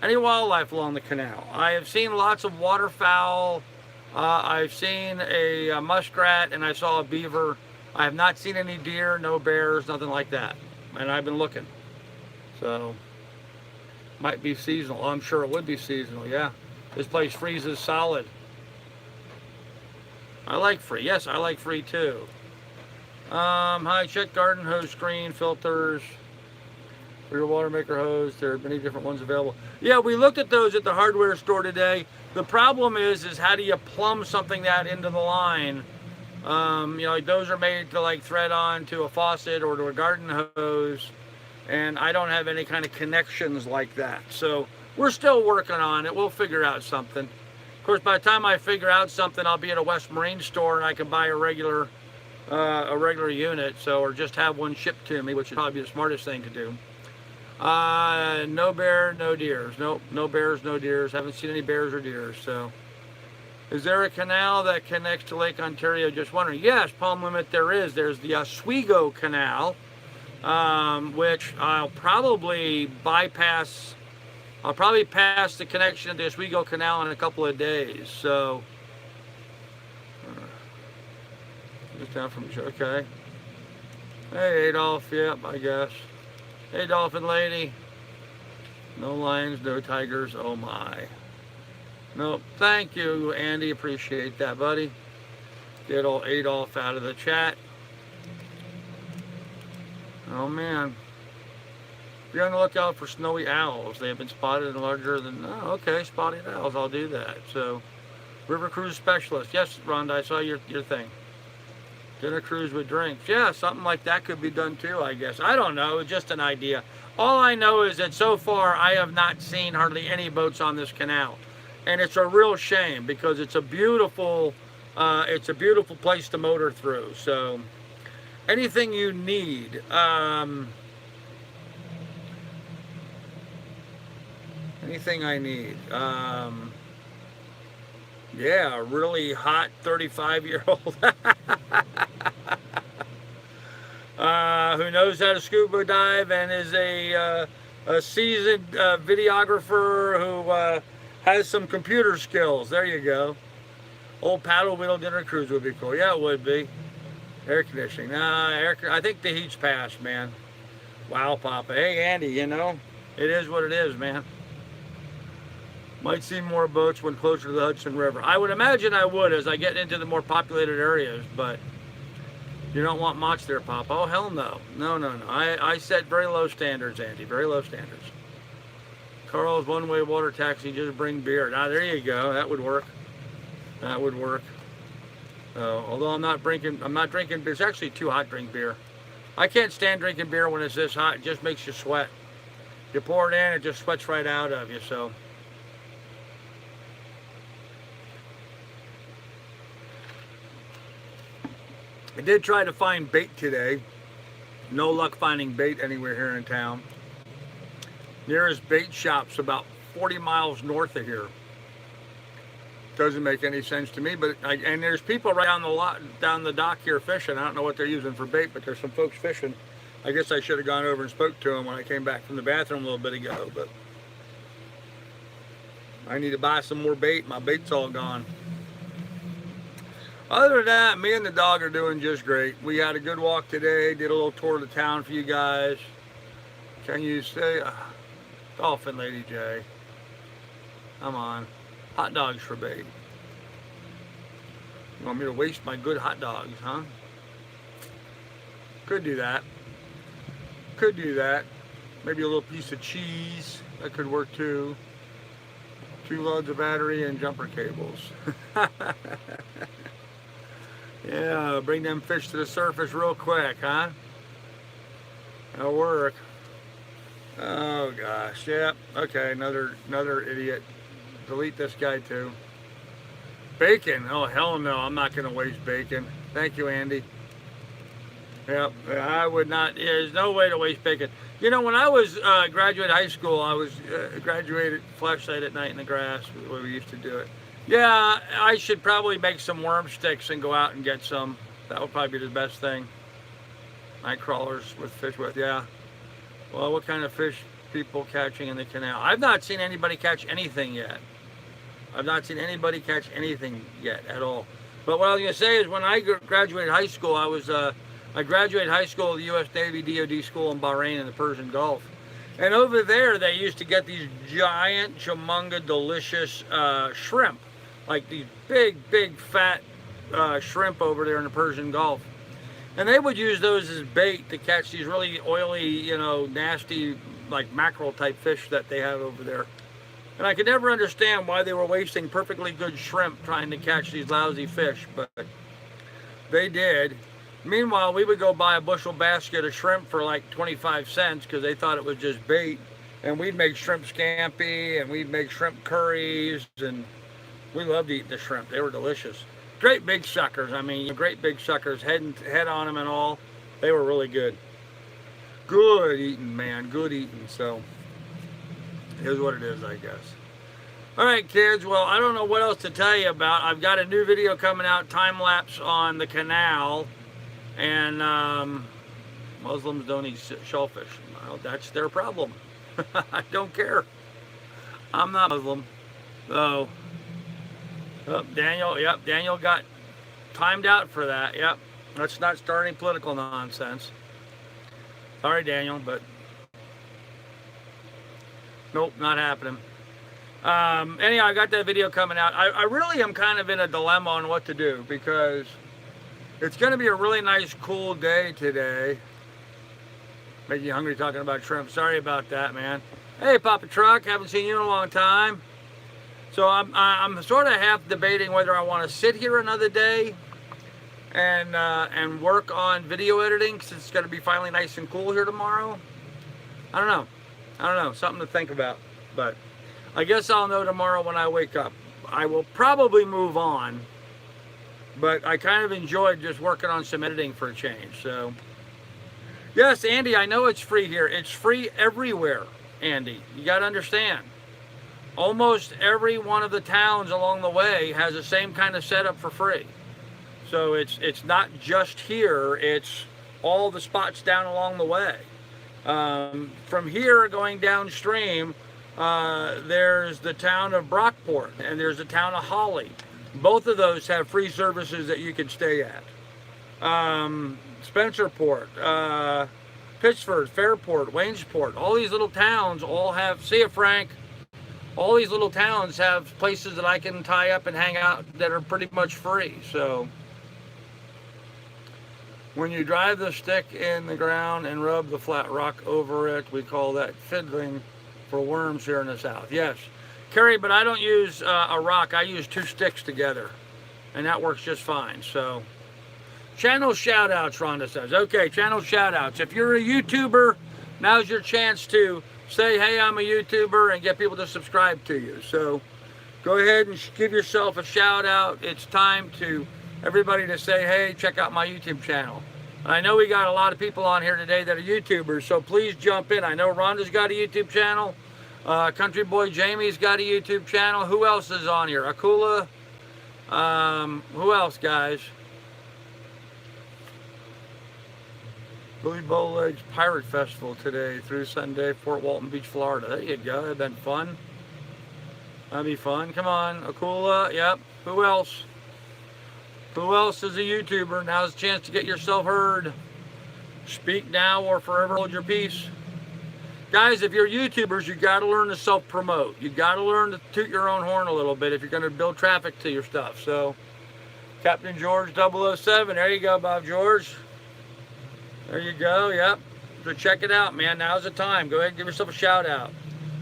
any wildlife along the canal. I have seen lots of waterfowl. I've seen a muskrat, and I saw a beaver. I have not seen any deer, no bears, nothing like that. And I've been looking. So, might be seasonal. I'm sure it would be seasonal, yeah. This place freezes solid. I like free. Yes, I like free too. Hi, check garden hose screen, filters, for your water maker hose. There are many different ones available. Yeah, we looked at those at the hardware store today. The problem is how do you plumb something that into the line? Those are made to thread on to a faucet or to a garden hose, and I don't have any kind of connections like that. So we're still working on it. We'll figure out something. Of course, by the time I figure out something, I'll be at a West Marine store and I can buy a regular unit, or just have one shipped to me, which would probably be the smartest thing to do. No bear, no deers. Nope, no bears, no deers. Haven't seen any bears or deers. So, is there a canal that connects to Lake Ontario? Just wondering. Yes, Palm Limit, there is. There's the Oswego Canal, which I'll probably bypass. I'll probably pass the connection to the Oswego Canal in a couple of days. So, just down from okay. Hey, Adolph. Yep, I guess. Hey, Dolphin Lady. No lions, no tigers. Oh my. Nope. Thank you, Andy. Appreciate that, buddy. Get old Adolph out of the chat. Oh man. Be on the lookout for snowy owls. They have been spotted and larger than. Oh, okay, spotted owls. I'll do that. So, river cruise specialist. Yes, Rhonda, I saw your thing. Dinner cruise with drinks. Yeah, something like that could be done too, I guess. I don't know. It's just an idea. All I know is that so far I have not seen hardly any boats on this canal, and it's a real shame because it's a beautiful place to motor through. So, anything you need. Anything I need. Yeah, a really hot 35-year-old who knows how to scuba dive and is a seasoned videographer who has some computer skills. There you go. Old paddle wheel dinner cruise would be cool. Yeah, it would be. Air conditioning. I think the heat's passed, man. Wow, Papa. Hey, Andy, it is what it is, man. Might see more boats when closer to the Hudson River. I would imagine I would as I get into the more populated areas, but you don't want much there, Papa. Oh, hell no. No. I set very low standards, Andy. Very low standards. Carl's one-way water taxi, just bring beer. Now, there you go. That would work. That would work. Although I'm not drinking, it's actually too hot to drink beer. I can't stand drinking beer when it's this hot. It just makes you sweat. You pour it in, it just sweats right out of you, so. I did try to find bait today. No luck finding bait anywhere here in town. Nearest bait shop's about 40 miles north of here. Doesn't make any sense to me, but and there's people right down the dock here fishing. I don't know what they're using for bait, but there's some folks fishing. I guess I should have gone over and spoke to them when I came back from the bathroom a little bit ago, but I need to buy some more bait. My bait's all gone. Other than that, me and the dog are doing just great. We had a good walk today, did a little tour of the town for you guys. Can you say, Dolphin Lady J, come on. Hot dogs for bait. You want me to waste my good hot dogs, huh? Could do that. Could do that. Maybe a little piece of cheese. That could work too. 2 loads of battery and jumper cables. Yeah, bring them fish to the surface real quick, huh? That'll work. Oh gosh, yep. Okay, another idiot. Delete this guy too. Bacon, oh hell no, I'm not gonna waste bacon. Thank you, Andy. Yep, I would not, there's no way to waste bacon. You know, when I was graduate high school, I was graduated flashlight at night in the grass, the way we used to do it. Yeah, I should probably make some worm sticks and go out and get some. That would probably be the best thing. Night crawlers with fish with, yeah. Well, what kind of fish people catching in the canal? I've not seen anybody catch anything yet. I've not seen anybody catch anything yet at all. But what I was going to say is when I graduated high school, I graduated high school at the U.S. Navy DoD school in Bahrain in the Persian Gulf. And over there, they used to get these giant, humunga, delicious shrimp. Like these big, fat shrimp over there in the Persian Gulf. And they would use those as bait to catch these really oily, you know, nasty, like mackerel type fish that they have over there. And I could never understand why they were wasting perfectly good shrimp trying to catch these lousy fish, but they did. Meanwhile, we would go buy a bushel basket of shrimp for like 25 cents because they thought it was just bait. And we'd make shrimp scampi and we'd make shrimp curries, and we loved eating the shrimp. They were delicious. Great big suckers. I mean, great big suckers, head on them and all. They were really good. Good eating, man. Good eating. So, here's what it is, I guess. All right, kids. Well, I don't know what else to tell you about. I've got a new video coming out, time-lapse on the canal. And Muslims don't eat shellfish. Well, that's their problem. I don't care. I'm not Muslim. So, Daniel got timed out for that. Yep. Let's not start any political nonsense. Sorry, Daniel, but nope, not happening. Anyhow, I got that video coming out. I really am kind of in a dilemma on what to do because it's going to be a really nice, cool day today. Make you hungry talking about shrimp. Sorry about that, man. Hey, Papa Truck, haven't seen you in a long time. So I'm sort of half debating whether I want to sit here another day and work on video editing since it's going to be finally nice and cool here tomorrow. I don't know. Something to think about. But I guess I'll know tomorrow when I wake up. I will probably move on. But I kind of enjoyed just working on some editing for a change. So, yes, Andy, I know it's free here. It's free everywhere, Andy. You got to understand. Almost every one of the towns along the way has the same kind of setup for free. So it's not just here, it's all the spots down along the way. From here going downstream, there's the town of Brockport and there's the town of Holly. Both of those have free services that you can stay at. Spencerport, Pittsford, Fairport, Waynesport, all these little towns all have, see you, Frank. All these little towns have places that I can tie up and hang out that are pretty much free. So when you drive the stick in the ground and rub the flat rock over it, we call that fiddling. for worms here in the south. Yes. Kerry, but I don't use a rock. I use 2 sticks together, and that works just fine. So, channel shout outs, Rhonda says. Okay, channel shout outs. If you're a YouTuber, now's your chance to say, hey, I'm a YouTuber, and get people to subscribe to you. So, go ahead and give yourself a shout out. It's time to everybody to say, hey, check out my YouTube channel. I know we got a lot of people on here today that are YouTubers, so please jump in. I know Rhonda's got a YouTube channel. Country Boy Jamie's got a YouTube channel. Who else is on here? Akula. Who else, guys? Billy Bowlegs Pirate Festival today through Sunday, Fort Walton Beach, Florida. There you go. That'd been fun. That'd be fun. Come on, Akula. Yep. Who else? Who else is a YouTuber? Now's the chance to get yourself heard. Speak now or forever hold your peace. Guys, if you're YouTubers, you got to learn to self-promote. You got to learn to toot your own horn a little bit if you're going to build traffic to your stuff. So, Captain George 007, there you go, Bob George. There you go, yep. So check it out, man. Now's the time. Go ahead and give yourself a shout out.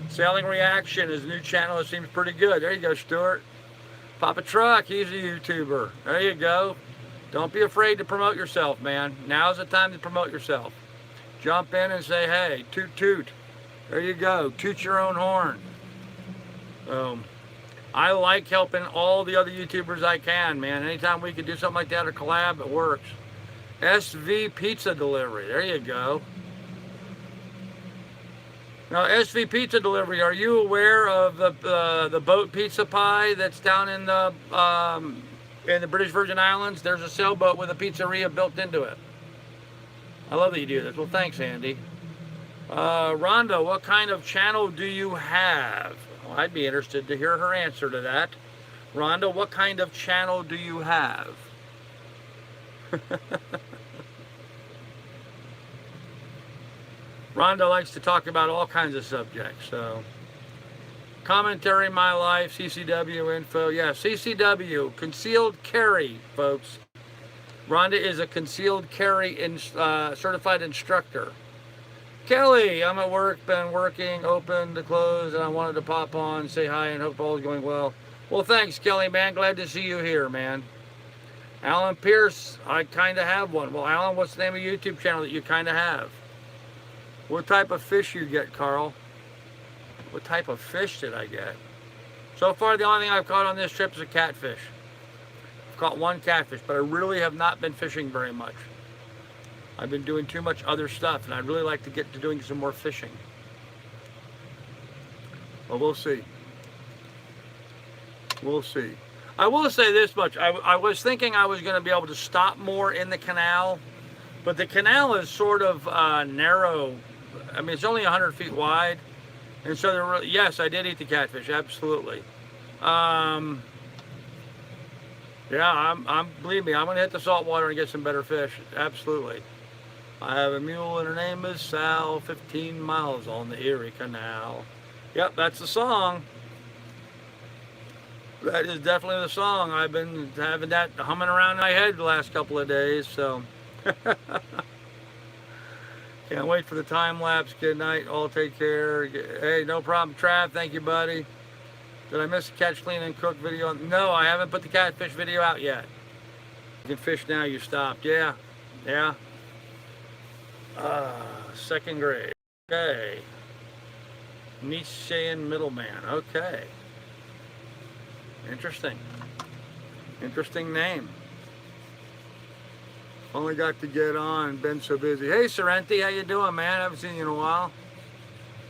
Sailing Reaction is a new channel that seems pretty good. There you go, Stuart. Papa Truck, he's a YouTuber. There you go. Don't be afraid to promote yourself, man. Now's the time to promote yourself. Jump in and say, hey, toot toot. There you go. Toot your own horn. I like helping all the other YouTubers I can, man. Anytime we can do something like that or collab, it works. SV Pizza Delivery. There you go. Now, SV Pizza Delivery, are you aware of the boat pizza pie that's down in the British Virgin Islands? There's a sailboat with a pizzeria built into it. I love that you do this. Well, thanks, Andy. Rhonda, what kind of channel do you have? Well, I'd be interested to hear her answer to that. Rhonda, what kind of channel do you have? Rhonda likes to talk about all kinds of subjects. So, commentary, my life, CCW info. Yeah, CCW, concealed carry, folks. Rhonda is a concealed carry certified instructor. Kelly, I'm at work, been working, open to close, and I wanted to pop on, say hi, and hope all is going well. Well, thanks, Kelly, man. Glad to see you here, man. Alan Pierce, I kind of have one. Well, Alan, what's the name of your YouTube channel that you kind of have? What type of fish you get, Carl? What type of fish did I get? So far, the only thing I've caught on this trip is a catfish. I've caught 1 catfish, but I really have not been fishing very much. I've been doing too much other stuff, and I'd really like to get to doing some more fishing. Well, we'll see. We'll see. I will say this much. I was thinking I was going to be able to stop more in the canal, but the canal is sort of narrow. I mean, it's only 100 feet wide. And so, yes, I did eat the catfish, absolutely. Yeah, believe me, I'm going to hit the salt water and get some better fish, absolutely. I have a mule and her name is Sal, 15 miles on the Erie Canal. Yep, that's the song. That is definitely the song. I've been having that humming around in my head the last couple of days, so. Can't wait for the time lapse. Good night. All take care. Hey, no problem. Trav, thank you, buddy. Did I miss the catch, clean, and cook video? No, I haven't put the catfish video out yet. You can fish now. You stopped. Yeah. Yeah. 2nd grade. Okay. Nietzschean middleman. Okay. Interesting. Interesting name. Only got to get on, been so busy. Hey, Sorrenti, how you doing, man? Haven't seen you in a while.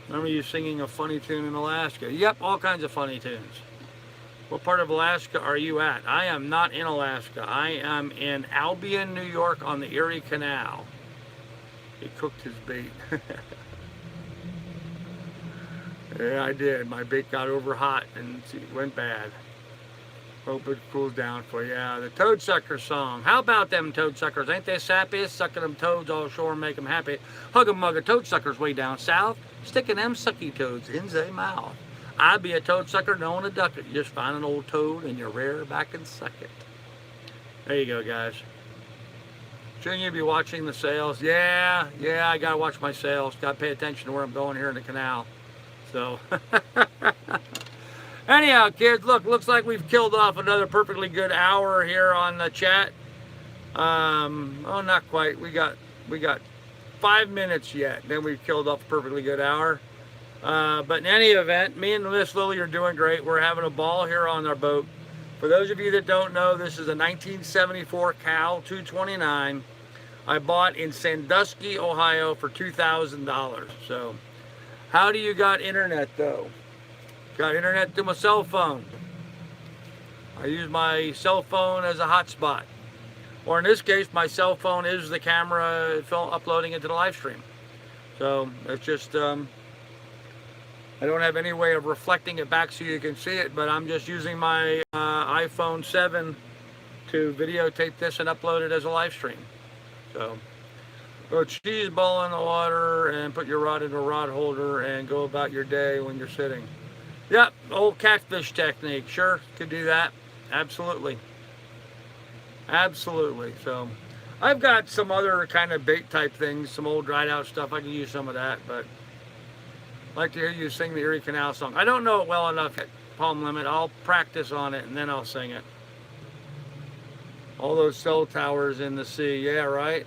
Remember you singing a funny tune in Alaska? Yep, all kinds of funny tunes. What part of Alaska are you at? I am not in Alaska. I am in Albion, New York on the Erie Canal. He cooked his bait. Yeah, I did. My bait got over hot and it went bad. Hope it cools down for you. Yeah, the toad sucker song. How about them toad suckers? Ain't they sappy? Sucking them toads all shore and make them happy. Hug 'em mug a toad suckers way down south. Sticking them sucky toads in their mouth. I'd be a toad sucker knowing a duck it. You just find an old toad and you rear back and suck it. There you go, guys. Shouldn't you be watching the sails? Yeah, I gotta watch my sails. Gotta pay attention to where I'm going here in the canal. So, anyhow, kids, looks like we've killed off another perfectly good hour here on the chat. Oh, not quite. We got 5 minutes yet. Then we've killed off a perfectly good hour. But in any event, me and Miss Lily are doing great. We're having a ball here on our boat. For those of you that don't know, this is a 1974 Cal 229 I bought in Sandusky, Ohio for $2,000. So, how do you got internet though? Got internet through my cell phone. I use my cell phone as a hotspot. Or in this case, my cell phone is the camera uploading into the live stream. So, it's just, I don't have any way of reflecting it back so you can see it, but I'm just using my iPhone 7 to videotape this and upload it as a live stream. So, go cheese ball in the water and put your rod into a rod holder and go about your day when you're sitting. Yep, old catfish technique. Sure, could do that. Absolutely. Absolutely. So, I've got some other kind of bait type things, some old dried out stuff. I can use some of that, but I'd like to hear you sing the Erie Canal song. I don't know it well enough at Palm Limit. I'll practice on it and then I'll sing it. All those cell towers in the sea. Yeah, right?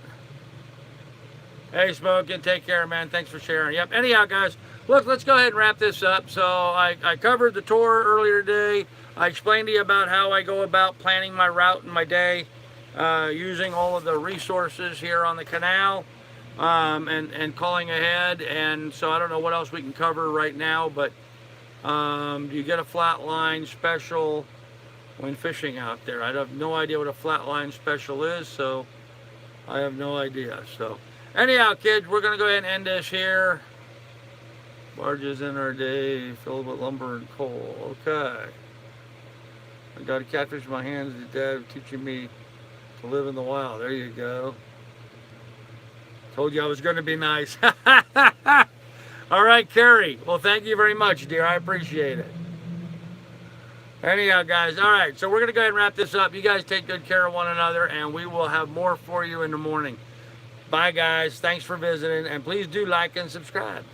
Hey, Smokin', take care, man. Thanks for sharing. Yep. Anyhow, guys, look, let's go ahead and wrap this up. So I covered the tour earlier today. I explained to you about how I go about planning my route and my day using all of the resources here on the canal. And calling ahead, and so I don't know what else we can cover right now, but you get a flat line special when fishing out there. I have no idea what a flat line special is, so I have no idea. So anyhow, kids, we're going to go ahead and end this here. Barges in our day filled with lumber and coal. Okay. I got a catfish in my hands. Dad teaching me to live in the wild. There you go. Told you I was going to be nice. All right, Carrie. Well, thank you very much, dear. I appreciate it. Anyhow, guys. All right, so we're going to go ahead and wrap this up. You guys take good care of one another, and we will have more for you in the morning. Bye, guys. Thanks for visiting, and please do like and subscribe.